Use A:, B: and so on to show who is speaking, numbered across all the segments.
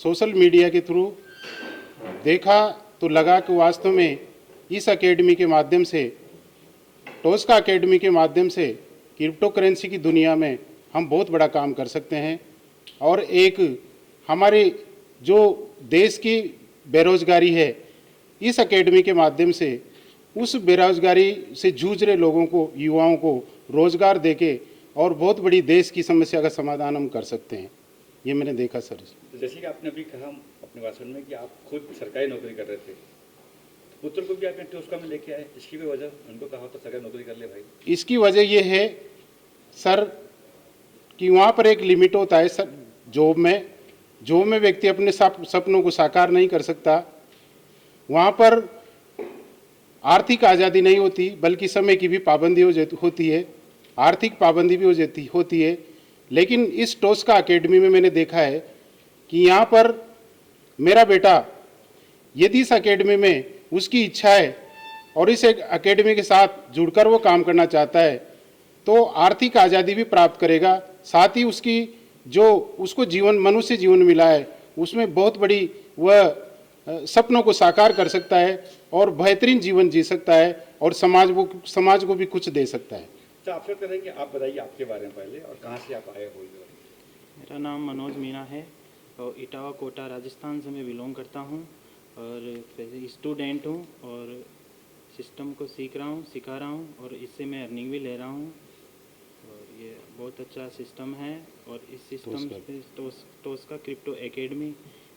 A: Social media के through देखा तो लगा कि वास्तव में इस एकेडमी के माध्यम से, टोस्का एकेडमी के माध्यम से क्रिप्टो करेंसी की दुनिया में हम बहुत बड़ा काम कर सकते हैं और एक हमारे जो देश की बेरोजगारी है, इस एकेडमी के माध्यम से उस बेरोजगारी से जूझ रहे लोगों को, युवाओं को रोजगार देके और बहुत बड़ी देश की समस्या का समाधान हम कर सकते हैं। ये मैंने देखा सर।
B: जैसे कि आपने अभी कहा अपने भाषण में कि आप खुद सरकारी नौकरी कर रहे थे, पुत्र को भी आपने टोस्का में लेके आए, इसकी भी वजह उनको कहा तो सरकारी नौकरी कर ले भाई? इसकी वजह
A: ये है सर कि वहाँ पर एक लिमिट होता है सर। जॉब में व्यक्ति अपने सपनों को साकार नहीं कर सकता। वहाँ पर आर्थिक आज़ादी नहीं होती, बल्कि समय की भी पाबंदी होती है, आर्थिक पाबंदी भी होती है। लेकिन इस टोस्का एकेडमी में मैंने देखा है कि यहाँ पर मेरा बेटा यदि इस एकेडमी में उसकी इच्छा है और इस एकेडमी के साथ जुड़कर वो काम करना चाहता है तो आर्थिक आज़ादी भी प्राप्त करेगा, साथ ही उसकी जो उसको मनुष्य जीवन मिला है उसमें बहुत बड़ी वह सपनों को साकार कर सकता है और बेहतरीन जीवन जी सकता है और समाज को भी कुछ दे सकता है।
B: अच्छा, आपसे करें कि आप बताइए आपके बारे में पहले और कहाँ से आप आए हो?
C: मेरा नाम मनोज मीना है और इटावा कोटा राजस्थान से मैं बिलोंग करता हूँ और स्टूडेंट हूँ और सिस्टम को सिखा रहा हूँ और इससे मैं अर्निंग भी ले रहा हूँ और ये बहुत अच्छा सिस्टम है। और इस सिस्टम पे टोस्का क्रिप्टो एकेडमी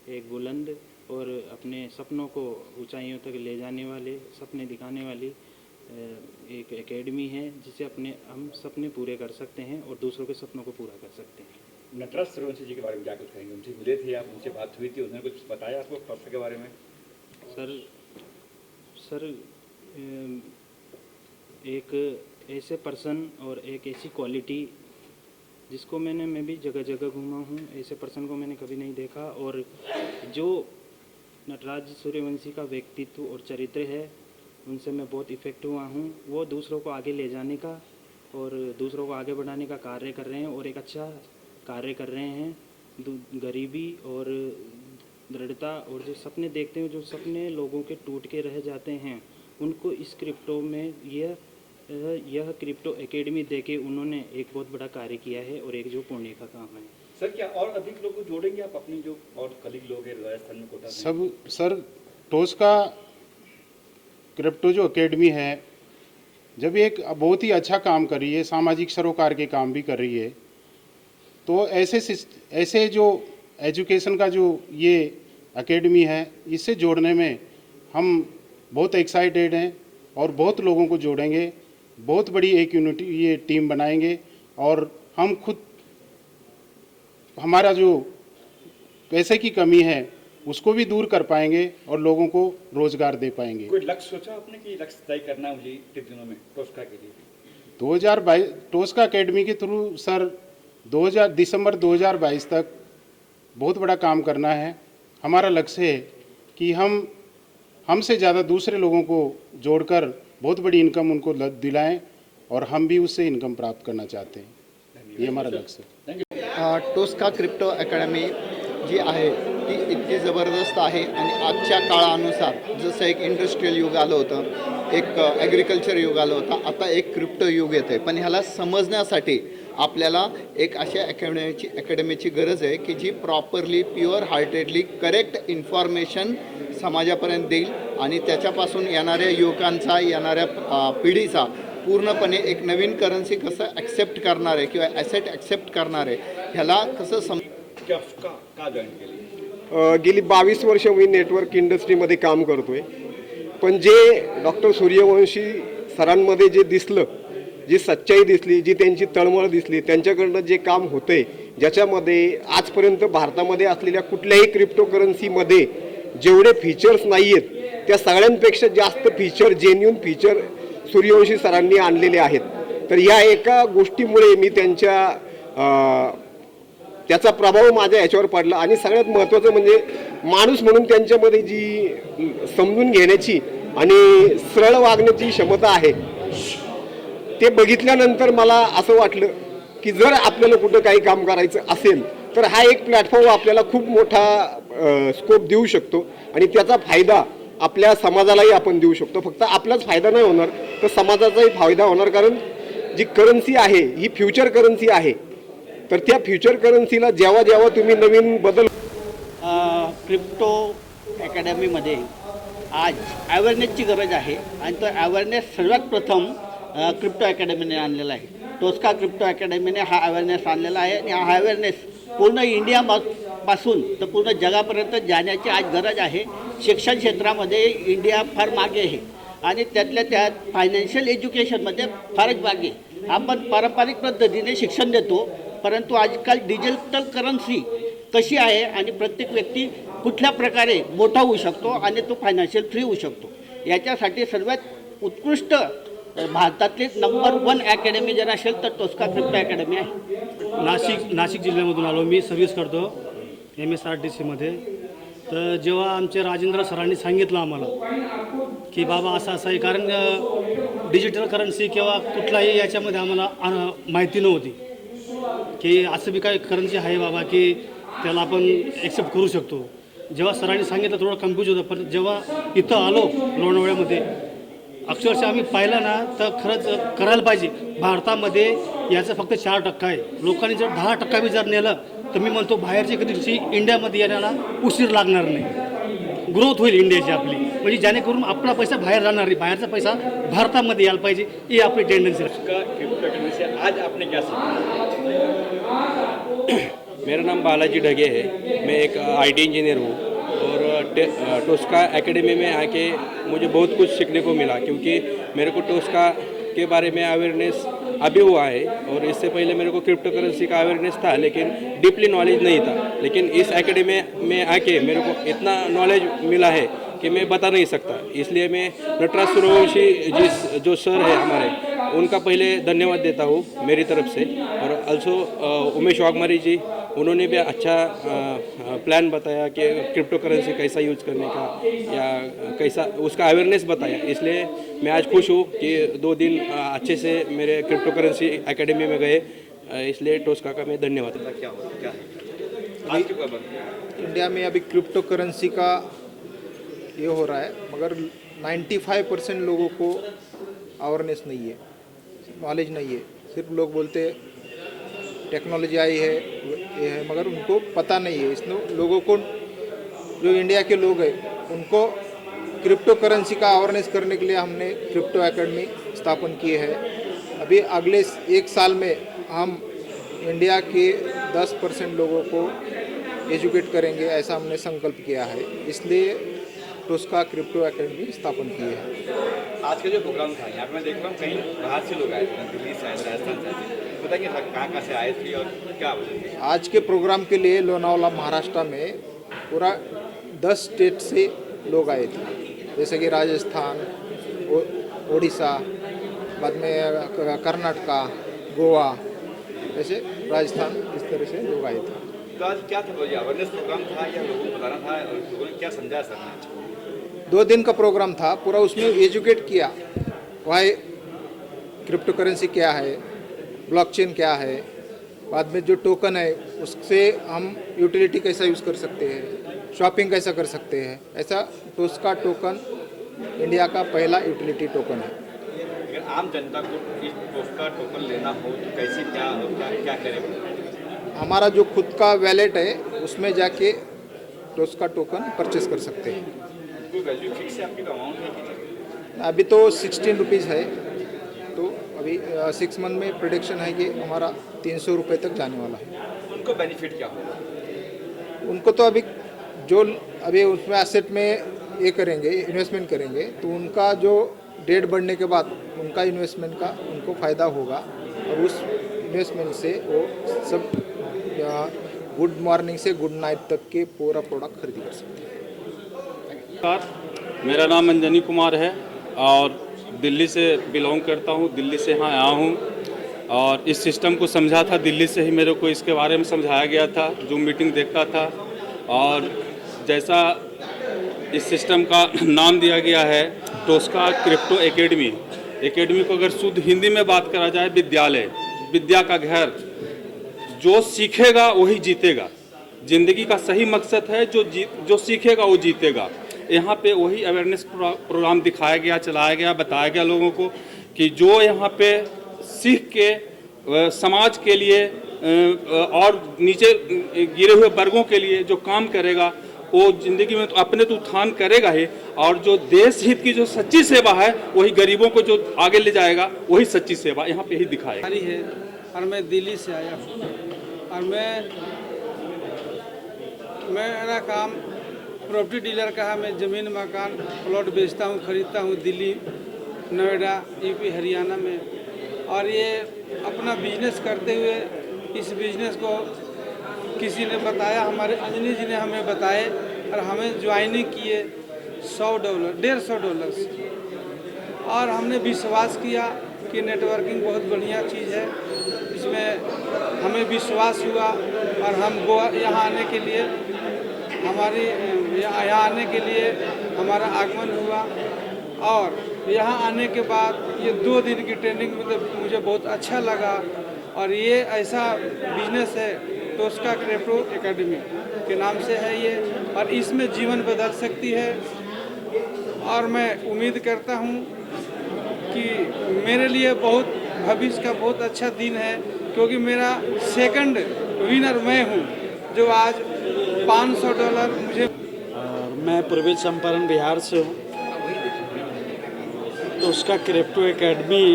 C: एक बुलंद और अपने सपनों को ऊंचाइयों तक ले जाने वाले, सपने दिखाने वाली एक एकेडमी है जिससे हम सपने पूरे कर सकते हैं और दूसरों के सपनों को पूरा कर सकते हैं।
B: नटराज सूर्यवंशी जी के बारे में क्या कुछ कहेंगे? उनसे मिले थे आप, उनसे बात हुई थी, उन्होंने कुछ बताया आपको टोस्का के बारे में?
C: सर एक ऐसे पर्सन और एक ऐसी क्वालिटी जिसको मैं भी जगह जगह घूमा हूँ, ऐसे पर्सन को मैंने कभी नहीं देखा। और जो नटराज सूर्यवंशी का व्यक्तित्व और चरित्र है उनसे मैं बहुत इफ़ेक्ट हुआ हूँ। वो दूसरों को आगे ले जाने का और दूसरों को आगे बढ़ाने का कार्य कर रहे हैं और एक अच्छा कार्य कर रहे हैं। गरीबी और दृढ़ता और जो सपने देखते हैं, जो सपने लोगों के टूट के रह जाते हैं, उनको इस क्रिप्टो में यह क्रिप्टो एकेडमी देके उन्होंने एक बहुत बड़ा कार्य किया है और एक जो पुण्य का काम है।
B: सर क्या और अधिक लोगों को जोड़ेंगे आप अपनी जो और कलीग लोग हैं राजस्थान में कोटा में?
A: सब सर, टोस्का क्रिप्टो जो एकेडमी है जब एक बहुत ही अच्छा काम कर रही है, सामाजिक सरोकार के काम भी कर रही है, तो ऐसे जो एजुकेशन का जो ये एकेडमी है इससे जोड़ने में हम बहुत एक्साइटेड हैं और बहुत लोगों को जोड़ेंगे, बहुत बड़ी एक यूनिटी ये टीम बनाएंगे और हम खुद हमारा जो पैसे की कमी है उसको भी दूर कर पाएंगे और लोगों को रोजगार दे पाएंगे।
B: कोई लक्ष्य सोचा आपने कि लक्ष्य तय करना है मुझे कितने दिनों में टोस्का के लिए?
A: 2022 टोस्का एकेडमी के थ्रू सर दिसंबर 2022 तक बहुत बड़ा काम करना है। हमारा लक्ष्य है कि हमसे ज़्यादा दूसरे लोगों को जोड़कर बहुत बड़ी इनकम उनको दिलाएं और हम भी उससे इनकम प्राप्त करना चाहते हैं। ये हमारा लक्ष्य है।
D: टोस्का क्रिप्टो अकॅडमी जी आहे ती इतकी ज़बरदस्त आहे आणि आजच्या काळानुसार जसं एक इंडस्ट्रियल युग आलं होतं, एक ॲग्रिकल्चर युग आलं होतं, आता एक क्रिप्टो युग येतं आहे। पण ह्याला समजण्यासाठी आपल्याला एक अशा अकॅडमीची गरज आहे की जी properly pure heartedly correct information समाजापर्यंत देईल आणि त्याच्यापासून येणाऱ्या युवकांचा, येणाऱ्या पिढीचा पूर्णपणे एक नवीन करन्सी कसं ॲक्सेप्ट करणार आहे किंवा ॲसेट ॲक्सेप्ट करणार आहे ह्याला कसं
B: का जॉईन केली?
E: गेली 22 वर्ष मी नेटवर्क इंडस्ट्रीमध्ये काम करतोय, पण जे डॉक्टर सूर्यवंशी सरांमध्ये जे दिसलं, जी सच्चाई दिसली, जी त्यांची तळमळ दिसली, त्यांच्याकडनं जे काम होतंय, ज्याच्यामध्ये आजपर्यंत भारतामध्ये असलेल्या कुठल्याही क्रिप्टोकरन्सीमध्ये जेवढे फीचर्स नाही आहेत त्या सगळ्यांपेक्षा जास्त फीचर, जेन्युइन फीचर सूर्यवंशी सरांनी आणलेले आहेत। तर या एका गोष्टीमुळे मी त्याचा प्रभाव माझ्या याच्यावर पडला आणि सगळ्यात महत्त्वाचं म्हणजे माणूस म्हणून त्यांच्यामध्ये जी समजून घेण्याची आणि सरळ वागण्याची क्षमता आहे ते बघितल्यानंतर मला असं वाटलं की जर आपल्याला कुठं काही काम करायचं असेल तर हा एक प्लॅटफॉर्म आपल्याला खूप मोठा स्कोप देऊ शकतो आणि त्याचा फायदा आपल्या समाजालाही आपण देऊ शकतो. फक्त आपलाच फायदा नाही होणार तर समाजाचाही फायदा होणार, कारण जी करन्सी आहे ही फ्युचर करन्सी आहे. तर त्या फ्युचर करन्सीला जेव्हा जेव्हा तुम्ही नवीन बदल
F: क्रिप्टो अकॅडमीमध्ये आज अवेअरनेसची गरज आहे आणि तो अवेअरनेस सर्वात प्रथम क्रिप्टो अकॅडमीने आणलेला आहे. टोस्का क्रिप्टो अकॅडमीने हा अवेअरनेस आणलेला आहे आणि हा अवेअरनेस पूर्ण इंडियापासून तर पूर्ण जगापर्यंत जाण्याची आज गरज आहे. शिक्षण क्षेत्रामध्ये इंडिया फार मागे आहे आणि त्यातल्या त्यात फायनान्शियल एज्युकेशनमध्ये फारच मागे. आपण पारंपरिक पद्धतीने शिक्षण देतो, परंतु आजकाल डिजिटल करन्सी कशी आहे आणि प्रत्येक व्यक्ती कुठल्या प्रकारे मोठा होऊ शकतो आणि तो फायनान्शियल फ्री होऊ शकतो, याच्यासाठी सर्वात उत्कृष्ट भारतातली नंबर 1 अकॅडमी जर असेल तर टोस्का क्रिप्टो अकॅडमी आहे.
G: नाशिक जिल्ह्यामधून आलो मी, सर्व्हिस करतो MSRTCमध्ये. तर जेव्हा आमचे राजेंद्र सरांनी सांगितलं आम्हाला की बाबा असं आहे, कारण डिजिटल करन्सी किंवा कुठलाही याच्यामध्ये आम्हाला माहिती नव्हती की असं बी काय करन्सी आहे बाबा की त्याला आपण ॲक्सेप्ट करू शकतो. जेव्हा सरांनी सांगितलं थोडं कन्फ्यूज होतं, पण जेव्हा इथं आलो लोणावळ्यामध्ये अक्षरशः आम्ही पाहिलं ना तर खरंच करायला पाहिजे. भारतामध्ये याचं फक्त 4% आहे. लोकांनी जर 10% बी जर नेलं तर मी म्हणतो बाहेरची कधी इंडियामध्ये येण्याला उशीर लागणार नाही, ग्रोथ होईल इंडियाची आपली, म्हणजे जेणेकरून आपला पैसा बाहेर जाणार नाही, बाहेरचा पैसा भारतामध्ये यायला पाहिजे, ही आपली टेंडन्सी आहे.
B: उसका क्रिप्टो अकैडमी से आज आपने क्या सीखा?
H: मेरा नाम बालाजी ढगे है, मैं एक IT इंजीनियर हूँ और टोस्का एकेडमी में आके मुझे बहुत कुछ सीखने को मिला, क्योंकि मेरे को टोस्का के बारे में अवेयरनेस अभी हुआ है और इससे पहले मेरे को क्रिप्टो करेंसी का अवेयरनेस था लेकिन डीपली नॉलेज नहीं था. लेकिन इस एकेडमी में आके मेरे को इतना नॉलेज मिला है कि मैं बता नहीं सकता. इसलिए मैं नटराज सूर्यवंशी जो सर है हमारे, उनका पहले धन्यवाद देता हूँ मेरी तरफ से. और अल्सो उमेश वाघमारी जी, उन्होंने भी अच्छा प्लान बताया कि क्रिप्टो करेंसी कैसा यूज़ करने का या कैसा उसका अवेयरनेस बताया. इसलिए मैं आज खुश हूँ कि 2 दिन अच्छे से मेरे क्रिप्टो करेंसी एकेडमी में गए. इसलिए टोस्का का मैं धन्यवाद.
B: क्या हो क्या है आज के खबर?
I: इंडिया में अभी क्रिप्टो करेंसी का ये हो रहा है, मगर 95% लोगों को अवेयरनेस नहीं है, नॉलेज नहीं है. सिर्फ लोग बोलते टेक्नोलॉजी आई है ये है, मगर उनको पता नहीं है. इसमें लोगों को, जो इंडिया के लोग हैं, उनको क्रिप्टो करेंसी का अवेयरनेस करने के लिए हमने क्रिप्टो एकेडमी स्थापन की है. अभी अगले 1 साल में हम इंडिया के 10% लोगों को एजुकेट करेंगे, ऐसा हमने संकल्प किया है. इसलिए टोस्का क्रिप्टो एकेडमी स्थापन की है.
B: आज का जो प्रोग्राम था यहाँ पे मैं देख रहा हूँ कहीं बाहर से लोग आए थे, दिल्ली से आए थे, राजस्थान से आए थे. बताइए कहाँ से आए थे और क्या वजह थी?
I: आज के प्रोग्राम के लिए लोनावाला महाराष्ट्र में पूरा 10 स्टेट से लोग आए थे, जैसे कि राजस्थान, ओडिशा, बाद में कर्नाटका, गोवा, ऐसे राजस्थान, इस तरह से लोग आए थे.
B: तो आज क्या था, अवेयरनेस प्रोग्राम था या लोगों को बताना था और लोगों ने क्या समझा सर ने?
I: 2 दिन का प्रोग्राम था, पूरा उसमें एजुकेट किया. वाई क्रिप्टो करेंसी क्या है, ब्लॉकचेन क्या है, बाद में जो टोकन है उससे हम यूटिलिटी कैसा यूज़ कर सकते हैं, शॉपिंग कैसा कर सकते हैं. ऐसा टोस्का टोकन इंडिया का पहला यूटिलिटी टोकन है.
B: अगर आम जनता को इस टोस्का टोकन लेना हो तो कैसे क्या करें?
I: हमारा जो खुद का वैलेट है उसमें जाके टोस्का टोकन परचेस कर सकते हैं.
B: कोई वैल्यू फिक्स है आपकी अमाउंट है कि?
I: अभी तो 16 रुपीज़ है, तो अभी 6 मंथ में प्रोडिक्शन है कि हमारा 300 रुपये तक जाने वाला है.
B: उनको बेनिफिट क्या होगा?
I: उनको तो अभी उसमें एसेट में ये करेंगे, इन्वेस्टमेंट करेंगे, तो उनका जो डेट बढ़ने के बाद उनका इन्वेस्टमेंट का उनको फ़ायदा होगा और उस इन्वेस्टमेंट से वो सब गुड मॉर्निंग से गुड नाइट तक के पूरा प्रोडक्ट खरीद कर सकते हैं.
J: मेरा नाम अंजनी कुमार है और दिल्ली से बिलोंग करता हूँ. दिल्ली से यहाँ आया हूँ और इस सिस्टम को समझा था दिल्ली से ही. मेरे को इसके बारे में समझाया गया था, जो मीटिंग देखा था, और जैसा इस सिस्टम का नाम दिया गया है टोस्का क्रिप्टो एकेडमी. एकेडमी को अगर शुद्ध हिंदी में बात करा जाए, विद्यालय, विद्या का घर. जो सीखेगा वही जीतेगा. ज़िंदगी का सही मकसद है, जो सीखेगा वो जीतेगा। यहाँ पे वही अवेयरनेस प्रोग्राम दिखाया गया, चलाया गया, बताया गया लोगों को कि जो यहाँ पे सीख के समाज के लिए और नीचे गिरे हुए वर्गों के लिए जो काम करेगा वो ज़िंदगी में तो अपने तो उत्थान करेगा ही, और जो देश हित की जो सच्ची सेवा है वही गरीबों को जो आगे ले जाएगा, वही सच्ची सेवा यहाँ पे ही दिखाएगा।
K: है और मैं दिल्ली से आया हूँ और मेरा काम प्रॉपर्टी डीलर का है। मैं ज़मीन मकान प्लॉट बेचता हूँ, खरीदता हूँ दिल्ली, नोएडा, यूपी, हरियाणा में। और ये अपना बिजनेस करते हुए इस बिजनेस को किसी ने बताया, हमारे अंजनी जी ने हमें बताए और हमें ज्वाइनिंग किए $100, $150, और हमने विश्वास किया कि नेटवर्किंग बहुत बढ़िया चीज़ है। इसमें हमें विश्वास हुआ और हम यहाँ आने के लिए यहाँ आने के लिए हमारा आगमन हुआ। और यहाँ आने के बाद ये 2 दिन की ट्रेनिंग मतलब मुझे बहुत अच्छा लगा। और ये ऐसा बिजनेस है, टोस्का क्रिप्टो एकेडमी के नाम से है ये, और इसमें जीवन बदल सकती है। और मैं उम्मीद करता हूँ कि मेरे लिए बहुत भविष्य का बहुत अच्छा दिन है, क्योंकि मेरा सेकंड विनर मैं हूँ, जो आज $500 मुझे।
L: मैं पूर्वी चंपारण बिहार से हूँ। तो उसका क्रिप्टो एकेडमी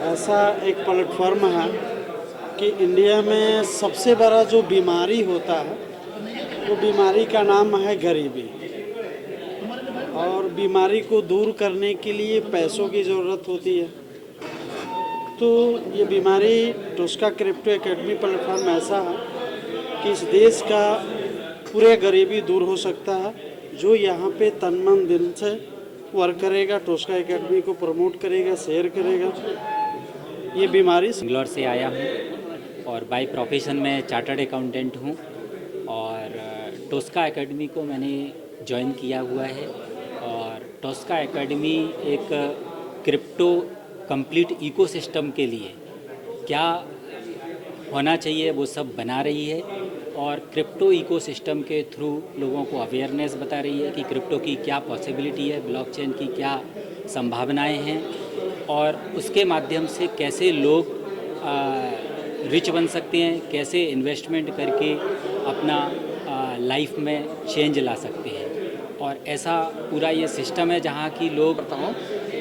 L: ऐसा एक प्लेटफॉर्म है कि इंडिया में सबसे बड़ा जो बीमारी होता है वो बीमारी का नाम है गरीबी, और बीमारी को दूर करने के लिए पैसों की ज़रूरत होती है। तो ये बीमारी टोस्का क्रिप्टो एकेडमी प्लेटफॉर्म ऐसा है कि इस देश का पूरे गरीबी दूर हो सकता है। जो यहाँ पे तन मन दिल से वर्क करेगा, टोस्का एकेडमी को प्रमोट करेगा, शेयर करेगा, ये बीमारी।
M: बेंगलोर से आया हूँ और बाय प्रोफेशन में चार्टर्ड अकाउंटेंट हूँ, और टोस्का एकेडमी को मैंने ज्वाइन किया हुआ है। और टोस्का एकेडमी एक क्रिप्टो कंप्लीट इकोसिस्टम के लिए क्या होना चाहिए वो सब बना रही है, और क्रिप्टो इकोसिस्टम के थ्रू लोगों को अवेयरनेस बता रही है कि क्रिप्टो की क्या पॉसिबिलिटी है, ब्लॉकचेन की क्या संभावनाएं हैं, और उसके माध्यम से कैसे लोग रिच बन सकते हैं, कैसे इन्वेस्टमेंट करके अपना लाइफ में चेंज ला सकते हैं। और ऐसा पूरा ये सिस्टम है जहाँ की लोग
N: करता हूँ।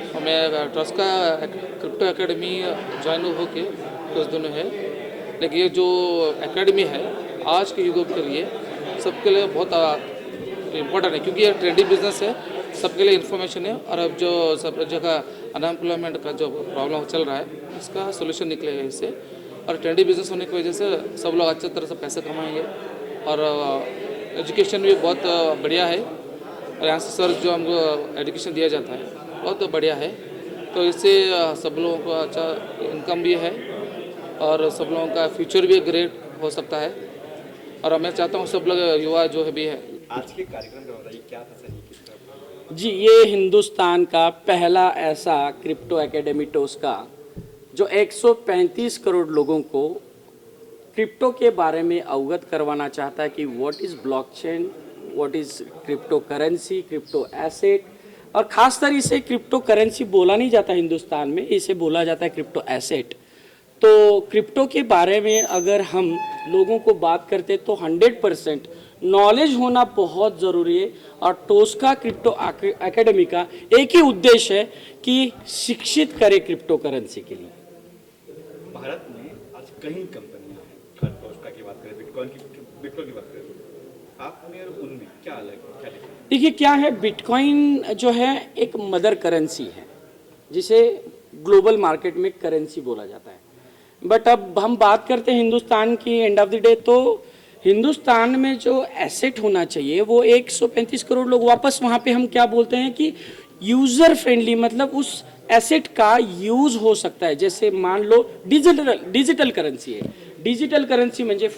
N: और मैं टोस्का क्रिप्टो एकेडमी ज्वाइन होके कुछ दिन है, लेकिन ये जो एकेडमी है आज के युग के लिए सबके लिए बहुत इम्पोर्टेंट है, क्योंकि ये ट्रेंडी बिजनेस है, सबके लिए इन्फॉर्मेशन है। और अब जो सब जगह अनएम्प्लॉयमेंट का जो प्रॉब्लम चल रहा है इसका सोल्यूशन निकलेगा इससे। और ट्रेंडी बिजनेस होने की वजह से सब लोग अच्छी तरह से पैसे कमाएंगे। और एजुकेशन भी बहुत बढ़िया है, और यहाँ से सर जो हमको एजुकेशन दिया जाता है बहुत बढ़िया है। तो इससे सब लोगों को अच्छा इनकम भी है और सब लोगों का फ्यूचर भी ग्रेट हो सकता है। और मैं चाहता हूँ सब लोग युवा जो है भी है।
B: आज के कार्यक्रम का बताइए क्या था सही?
L: जी, ये हिंदुस्तान का पहला ऐसा क्रिप्टो एकेडमी टोस्का जो 135 करोड़ लोगों को क्रिप्टो के बारे में अवगत करवाना चाहता है कि what is blockchain, what is crypto currency, crypto asset. और ख़ास कर इसे क्रिप्टो करेंसी बोला नहीं जाता हिंदुस्तान में, इसे बोला जाता है क्रिप्टो एसेट। तो क्रिप्टो के बारे में अगर हम लोगों को बात करते तो 100% नॉलेज होना बहुत ज़रूरी है। और टोस्का क्रिप्टो एकेडमी का एक ही उद्देश्य है कि शिक्षित करे क्रिप्टो करेंसी के लिए।
B: भारत में आज कई कंपनियां हैं, टोस्का की बात करें, बिटकॉइन की बात करें, आप में और उनमें क्या अलग है, क्या डिफरेंस?
L: देखिए क्या है, बिटकॉइन जो है एक मदर करेंसी है जिसे ग्लोबल मार्केट में करेंसी बोला जाता है। बट अब हम बात करते हैं हिंदुस्तान की, एंड ऑफ द डे तो हिंदुस्तान में जो एसेट होना चाहिए वो 135 करोड़ लोग वापस वहाँ पे हम क्या बोलते हैं कि यूज़र फ्रेंडली, मतलब उस एसेट का यूज़ हो सकता है। जैसे मान लो डिजिटल करेंसी है, डिजिटल करेंसी म्हणजे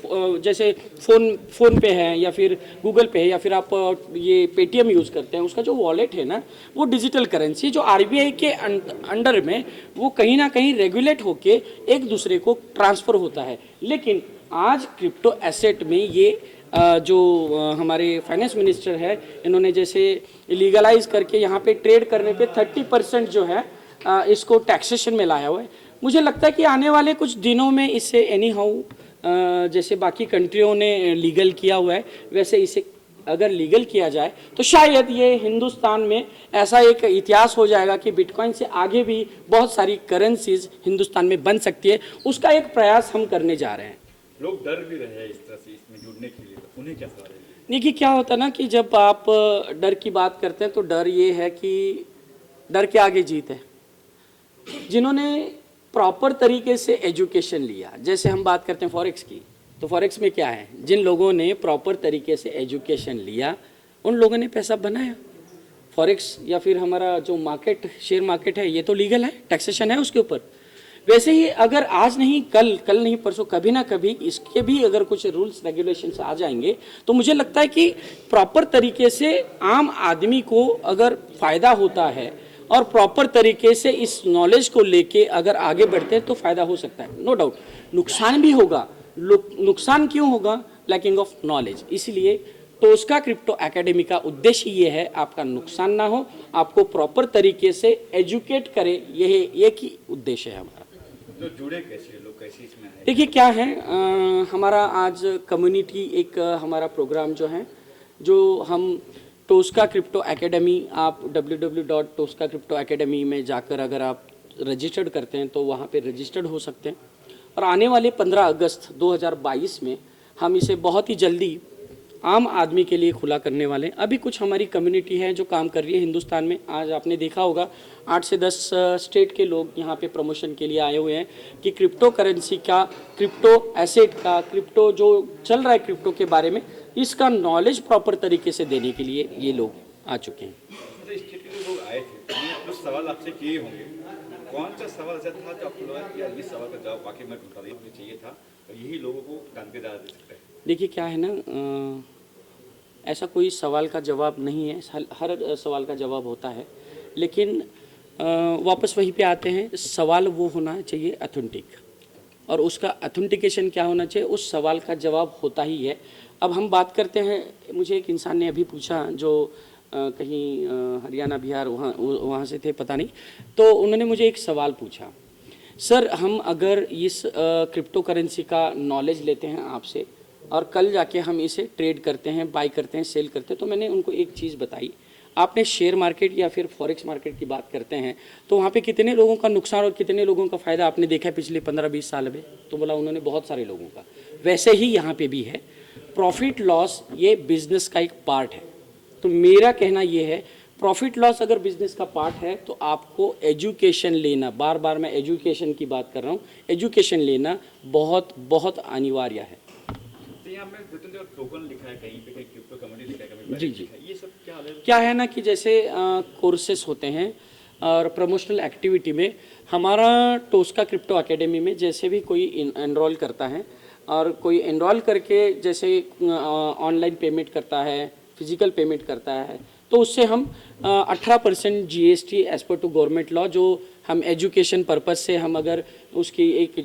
L: जैसे फ़ोन पे है या फिर गूगल पे है या फिर आप ये पेटीएम यूज़ करते हैं, उसका जो वॉलेट है ना वो डिजिटल करेंसी जो आरबीआई के अंडर में वो कहीं ना कहीं रेगुलेट होके एक दूसरे को ट्रांसफ़र होता है। लेकिन आज क्रिप्टो एसेट में ये जो हमारे फाइनेंस मिनिस्टर है, इन्होंने जैसे लीगलाइज करके यहाँ पे ट्रेड करने पे 30% जो है इसको टैक्सेशन में लाया हुआ है। मुझे लगता है कि आने वाले कुछ दिनों में इसे एनी हाउ जैसे बाकी कंट्रियों ने लीगल किया हुआ है वैसे इसे अगर लीगल किया जाए तो शायद ये हिंदुस्तान में ऐसा एक इतिहास हो जाएगा कि बिटकॉइन से आगे भी बहुत सारी करेंसीज हिंदुस्तान में बन सकती है। उसका एक प्रयास हम करने जा रहे हैं।
B: लोग डर भी रहे हैं इस तरह से इसमें जुड़ने के लिए, तो उन्हें क्या सलाह देंगे?
L: देखिए क्या होता है ना कि जब आप डर की बात करते हैं तो डर ये है कि डर के आगे जीत है। जिन्होंने प्रॉपर तरीके से एजुकेशन लिया, जैसे हम बात करते हैं फॉरेक्स की, तो फॉरेक्स में क्या है, जिन लोगों ने प्रॉपर तरीके से एजुकेशन लिया उन लोगों ने पैसा बनाया। फॉरेक्स या फिर हमारा जो मार्केट शेयर मार्केट है ये तो लीगल है, टैक्सेशन है उसके ऊपर। वैसे ही अगर आज नहीं कल नहीं परसों कभी ना कभी इसके भी अगर कुछ रूल्स रेगुलेशंस आ जाएंगे तो मुझे लगता है कि प्रॉपर तरीके से आम आदमी को अगर फ़ायदा होता है और प्रॉपर तरीके से इस नॉलेज को लेके अगर आगे बढ़ते हैं तो फ़ायदा हो सकता है, नो डाउट। नुकसान भी होगा। नुकसान क्यों होगा? Lacking of knowledge. इसलिए टोस्का क्रिप्टो एकेडमी का उद्देश्य ये है आपका नुकसान ना हो, आपको प्रॉपर तरीके से एजुकेट करे, यह एक ही उद्देश्य है हमारा।
B: तो जुड़े कैसे लोग, कैसे इसमें आए?
L: देखिए क्या है, हमारा आज कम्युनिटी एक हमारा प्रोग्राम जो है, जो हम टोस्का क्रिप्टो एकेडमी, आप www.toscacryptoacademy में जाकर अगर आप रजिस्टर्ड करते हैं तो वहाँ पे रजिस्टर्ड हो सकते हैं। और आने वाले 15 अगस्त 2022 में हम इसे बहुत ही जल्दी आम आदमी के लिए खुला करने वाले हैं। अभी कुछ हमारी कम्युनिटी है जो काम कर रही है हिंदुस्तान में। आज आपने देखा होगा 8 से 10 स्टेट के लोग यहाँ पे प्रमोशन के लिए आए हुए हैं कि क्रिप्टो करेंसी का, क्रिप्टो एसेट का, क्रिप्टो जो चल रहा है क्रिप्टो के बारे में, इसका नॉलेज प्रॉपर तरीके से देने के लिए ये लोग आ चुके हैं।
B: तो स्टेट के लोग आए थे, उन्होंने कुछ सवाल आपसे किए होंगे, कौन सा सवाल ऐसा था जो आपको लगा कि यार इस सवाल का जवाब वाकई में ढूंढा मुझे चाहिए था और यही लोगों को जान के ज़्यादा दे सकता है?
L: देखिए क्या है ना, ऐसा कोई सवाल का जवाब नहीं है, हर सवाल का जवाब होता है, लेकिन वापस वहीं पे आते हैं, सवाल वो होना चाहिए ऑथेंटिक, और उसका ऑथेंटिकेशन क्या होना चाहिए, उस सवाल का जवाब होता ही है। अब हम बात करते हैं, मुझे एक इंसान ने अभी पूछा जो कहीं हरियाणा बिहार वहाँ से थे पता नहीं, तो उन्होंने मुझे एक सवाल पूछा, सर हम अगर इस क्रिप्टो करेंसी का नॉलेज लेते हैं आपसे और कल जाके हम इसे ट्रेड करते हैं, बाई करते हैं, सेल करते हैं, तो मैंने उनको एक चीज़ बताई, आपने शेयर मार्केट या फिर फॉरेक्स मार्केट की बात करते हैं तो वहाँ पे कितने लोगों का नुकसान और कितने लोगों का फ़ायदा आपने देखा है पिछले 15-20 साल में? तो बोला उन्होंने बहुत सारे लोगों का। वैसे ही यहाँ पे भी है, प्रॉफिट लॉस ये बिजनेस का एक पार्ट है। तो मेरा कहना ये है, प्रॉफिट लॉस अगर बिजनेस का पार्ट है तो आपको एजुकेशन लेना, बार बार मैं एजुकेशन की बात कर रहा हूँ, एजुकेशन लेना बहुत बहुत अनिवार्य है।
B: यहाँ में टोकन लिखा है, कहीं पे कहीं क्रिप्टो कम्युनिटी लिखा है, कहीं
L: जी जी,
B: ये सब
L: क्या है ना कि जैसे कोर्सेस होते हैं और प्रमोशनल एक्टिविटी में, हमारा टोस्का क्रिप्टो एकेडमी में जैसे भी कोई एनरोल करता है और कोई एनरोल करके जैसे ऑनलाइन पेमेंट करता है, फिजिकल पेमेंट करता है, तो उससे हम 18% GST as per to government law, जो हम एजुकेशन पर्पस से हम अगर उसकी एक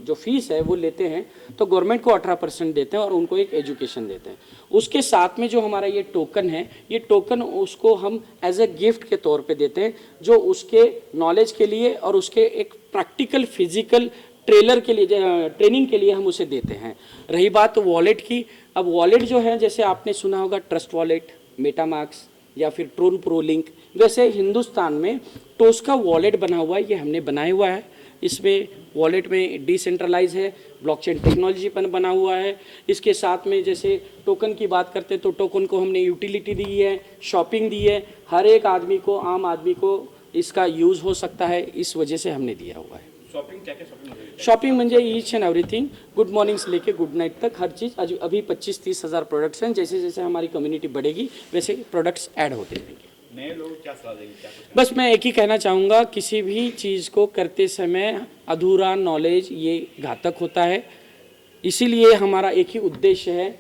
L: जो फीस है वो लेते हैं तो गवर्नमेंट को 18% देते हैं और उनको एक एजुकेशन देते हैं। उसके साथ में जो हमारा ये टोकन है, ये टोकन उसको हम एज ए गिफ्ट के तौर पे देते हैं, जो उसके नॉलेज के लिए और उसके एक प्रैक्टिकल फिजिकल ट्रेनिंग के लिए हम उसे देते हैं। रही बात वॉलेट की, अब वॉलेट जो है जैसे आपने सुना होगा ट्रस्ट वॉलेट, मेटामास्क या फिर ट्रोन प्रो लिंक, वैसे हिंदुस्तान में टोस्का वॉलेट बना हुआ है, ये हमने बनाया हुआ है। इसमें वॉलेट में डिसेंट्रलाइज है, ब्लॉकचेन टेक्नोलॉजी पर बना हुआ है। इसके साथ में जैसे टोकन की बात करते हैं तो टोकन को हमने यूटिलिटी दी है, शॉपिंग दी है, हर एक आदमी को, आम आदमी को इसका यूज़ हो सकता है, इस वजह से हमने दिया हुआ है।
B: शॉपिंग क्या क्या शॉपिंग होती है?
L: शॉपिंग म्हणजे each and everything, good morning से लेके गुड नाइट तक हर चीज़। अभी 25-30 हज़ार प्रोडक्ट्स हैं, जैसे जैसे हमारी कम्युनिटी बढ़ेगी वैसे प्रोडक्ट्स ऐड होते रहेंगे।
B: नए लोग क्या सलाह देंगे, क्या
L: बस मैं एक ही कहना चाहूँगा, किसी भी चीज़ को करते समय अधूरा नॉलेज ये घातक होता है। इसीलिए हमारा एक ही उद्देश्य है,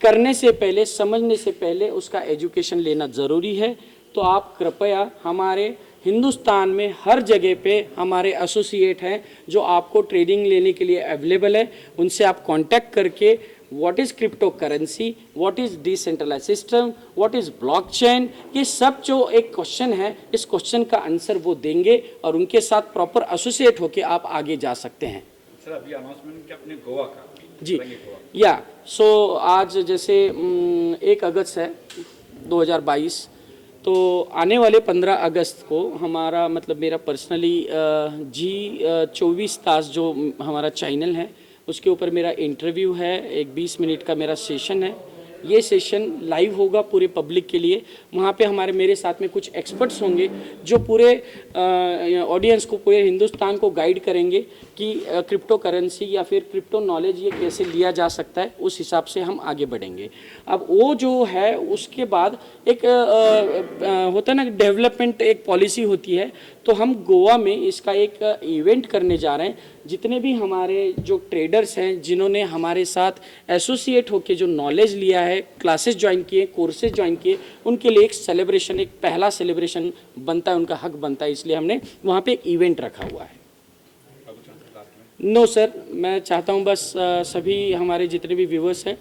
L: करने से पहले, समझने से पहले उसका एजुकेशन लेना ज़रूरी है। तो आप कृपया हमारे हिंदुस्तान में हर जगह पे हमारे एसोसिएट हैं जो आपको ट्रेडिंग लेने के लिए अवेलेबल है, उनसे आप कांटेक्ट करके what is crypto currency, what is decentralize system, what is blockchain, ये सब जो एक क्वेश्चन है, इस क्वेश्चन का आंसर वो देंगे और उनके साथ प्रॉपर एसोसिएट होकर आप आगे जा सकते हैं।
B: सर अभी अनाउंसमेंट किया अपने गोवा का
L: जी
B: गोवा।
L: या आज जैसे 1 अगस्त है 2022, तो आने वाले 15 अगस्त को हमारा मतलब मेरा पर्सनली G24 जो हमारा चैनल है उसके ऊपर मेरा इंटरव्यू है, एक 20 मिनट का मेरा सेशन है। ये सेशन लाइव होगा पूरे पब्लिक के लिए। वहाँ पे मेरे साथ में कुछ एक्सपर्ट्स होंगे जो पूरे ऑडियंस को, पूरे हिंदुस्तान को गाइड करेंगे कि क्रिप्टो करेंसी या फिर क्रिप्टो नॉलेज ये कैसे लिया जा सकता है, उस हिसाब से हम आगे बढ़ेंगे। अब वो जो है उसके बाद एक होता है ना डेवलपमेंट, एक पॉलिसी होती है, तो हम गोवा में इसका एक इवेंट करने जा रहे हैं। जितने भी हमारे जो ट्रेडर्स हैं जिन्होंने हमारे साथ एसोसिएट होकर जो नॉलेज लिया है, क्लासेस ज्वाइन किए, कोर्सेज ज्वाइन किए, उनके लिए एक सेलिब्रेशन, एक पहला सेलिब्रेशन बनता है, उनका हक बनता है, इसलिए हमने वहाँ पे एक इवेंट रखा हुआ है। नो सर, मैं चाहता हूँ बस सभी हमारे जितने भी व्यूवर्स हैं,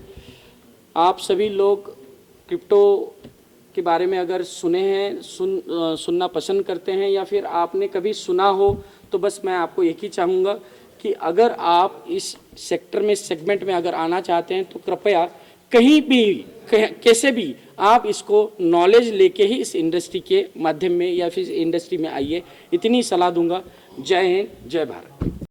L: आप सभी लोग क्रिप्टो के बारे में अगर सुने हैं, सुनना पसंद करते हैं या फिर आपने कभी सुना हो, तो बस मैं आपको एक ही चाहूँगा कि अगर आप इस सेक्टर में, सेगमेंट में अगर आना चाहते हैं तो कृपया कहीं भी, कैसे भी आप इसको नॉलेज लेके ही इस इंडस्ट्री के माध्यम में या फिर इंडस्ट्री में आइए, इतनी सलाह दूंगा। जय हिंद, जय भारत।